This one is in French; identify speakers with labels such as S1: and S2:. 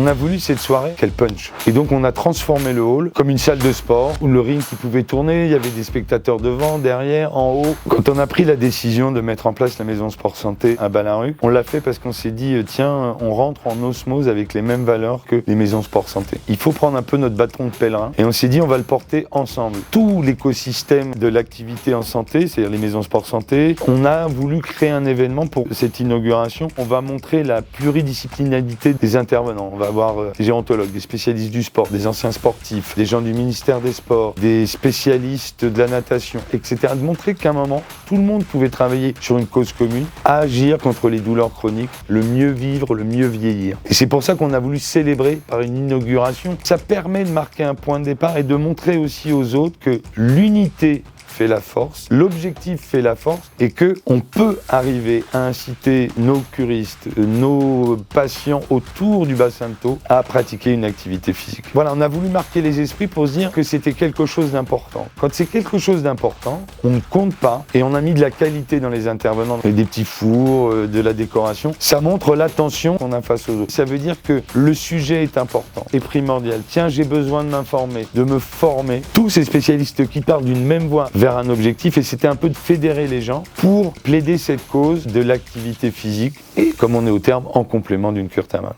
S1: On a voulu cette soirée qu'elle punch. Et donc on a transformé le hall comme une salle de sport où le ring qui pouvait tourner, il y avait des spectateurs devant, derrière, en haut. Quand on a pris la décision de mettre en place la maison sport santé à Balaruc, on l'a fait parce qu'on s'est dit tiens, on rentre en osmose avec les mêmes valeurs que les maisons sport santé. Il faut prendre un peu notre bâton de pèlerin et on s'est dit on va le porter ensemble. Tout l'écosystème de l'activité en santé, c'est-à-dire les maisons sport santé, on a voulu créer un événement pour cette inauguration. On va montrer la pluridisciplinarité des intervenants. On va avoir des gérontologues, des spécialistes du sport, des anciens sportifs, des gens du ministère des Sports, des spécialistes de la natation, etc. De montrer qu'à un moment, tout le monde pouvait travailler sur une cause commune, à agir contre les douleurs chroniques, le mieux vivre, le mieux vieillir. Et c'est pour ça qu'on a voulu célébrer par une inauguration. Ça permet de marquer un point de départ et de montrer aussi aux autres que l'unité fait la force, l'objectif fait la force et qu'on peut arriver à inciter nos curistes, nos patients autour du bassin de Thau à pratiquer une activité physique. Voilà, on a voulu marquer les esprits pour se dire que c'était quelque chose d'important. Quand c'est quelque chose d'important, on ne compte pas et on a mis de la qualité dans les intervenants, des petits fours, de la décoration. Ça montre l'attention qu'on a face aux autres. Ça veut dire que le sujet est important, est primordial. Tiens, j'ai besoin de m'informer, de me former. Tous ces spécialistes qui parlent d'une même voix vers un objectif et c'était un peu de fédérer les gens pour plaider cette cause de l'activité physique et, comme on est au terme, en complément d'une cure thermale.